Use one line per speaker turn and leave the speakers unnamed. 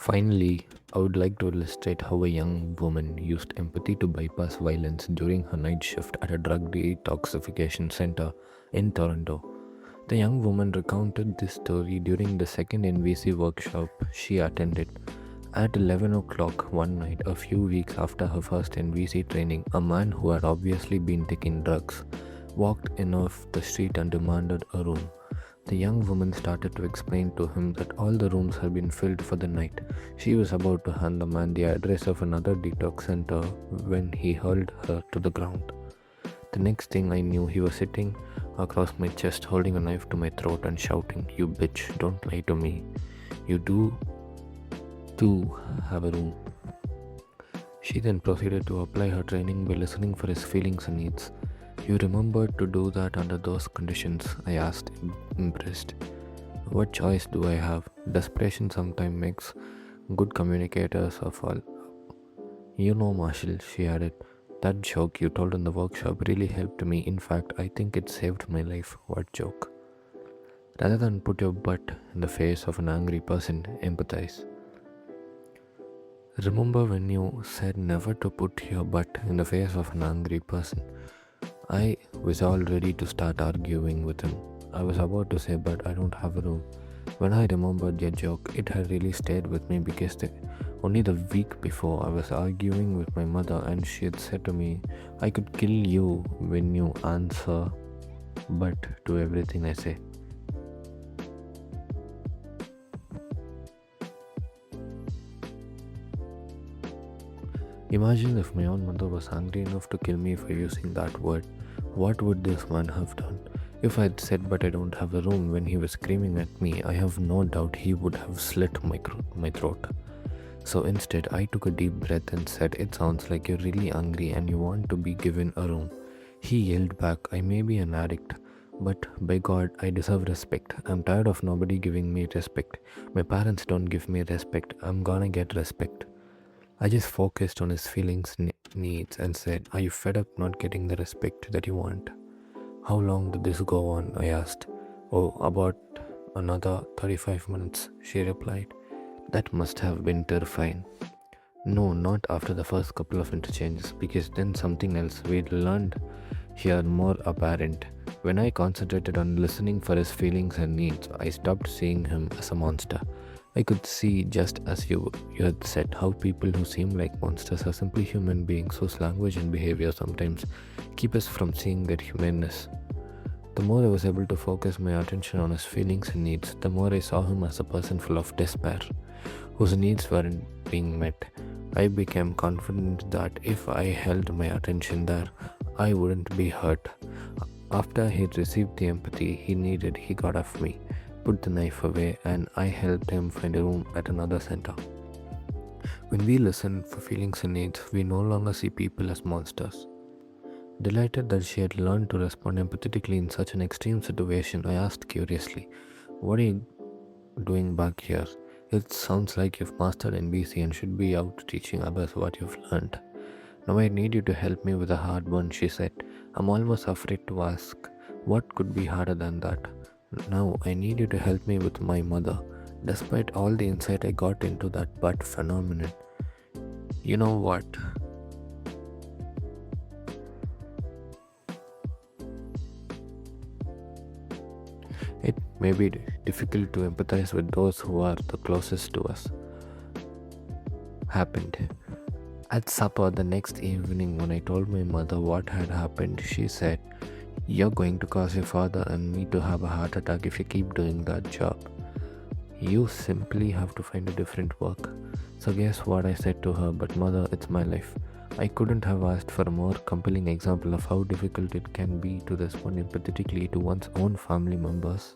Finally, I would like to illustrate how a young woman used empathy to bypass violence during her night shift at a drug detoxification center in Toronto. The young woman recounted this story during the second NVC workshop she attended. At 11 o'clock one night, a few weeks after her first NVC training, a man who had obviously been taking drugs walked in off the street and demanded a room. The young woman started to explain to him that all the rooms had been filled for the night. She was about to hand the man the address of another detox center when he hurled her to the ground. The next thing I knew, he was sitting across my chest, holding a knife to my throat and shouting, "You bitch, don't lie to me. You do too have a room." She then proceeded to apply her training by listening for his feelings and needs. "You remembered to do that under those conditions?" I asked, impressed. "What choice do I have? Desperation sometimes makes good communicators of all." "You know, Marshall," she added, "that joke you told in the workshop really helped me. In fact, I think it saved my life." "What joke?" "Rather than put your butt in the face of an angry person, empathize. Remember when you said never to put your butt in the face of an angry person?" I was all ready to start arguing with him. I was about to say, "But I don't have a room." When I remembered your joke, it had really stayed with me because only the week before I was arguing with my mother and she had said to me, "I could kill you when you answer but to everything I say." Imagine if my own mother was angry enough to kill me for using that word. What would this man have done? If I had said, "But I don't have a room," when he was screaming at me, I have no doubt he would have slit my throat. So instead, I took a deep breath and said, "It sounds like you're really angry and you want to be given a room." He yelled back, "I may be an addict, but by God, I deserve respect. I'm tired of nobody giving me respect. My parents don't give me respect. I'm gonna get respect." I just focused on his feelings, needs, and said, "Are you fed up not getting the respect that you want?" "How long did this go on?" I asked. "Oh, about another 35 minutes, she replied. That must have been terrifying. No, not after the first couple of interchanges, because then something else we'd learned here more apparent. When I concentrated on listening for his feelings and needs, I stopped seeing him as a monster. I could see, just as you had said, how people who seem like monsters are simply human beings whose language and behavior sometimes keep us from seeing their humanness. The more I was able to focus my attention on his feelings and needs, the more I saw him as a person full of despair, whose needs weren't being met. I became confident that if I held my attention there, I wouldn't be hurt. After he'd received the empathy he needed, he got off me, put the knife away, and I helped him find a room at another center. When we listen for feelings and needs, we no longer see people as monsters. Delighted that she had learned to respond empathetically in such an extreme situation, I asked curiously, "What are you doing back here? It sounds like you've mastered NBC and should be out teaching others what you've learned." "Now I need you to help me with a hard one," she said. "I'm almost afraid to ask. What could be harder than that? Now I need you to help me with my mother. Despite all the insight I got into that butt phenomenon, you know what? It may be difficult to empathize with those who are the closest to us." Happened. At supper the next evening, when I told my mother what had happened, she said, "You're going to cause your father and me to have a heart attack if you keep doing that job. You simply have to find a different work." So guess what I said to her? "But mother, it's my life." I couldn't have asked for a more compelling example of how difficult it can be to respond empathetically to one's own family members.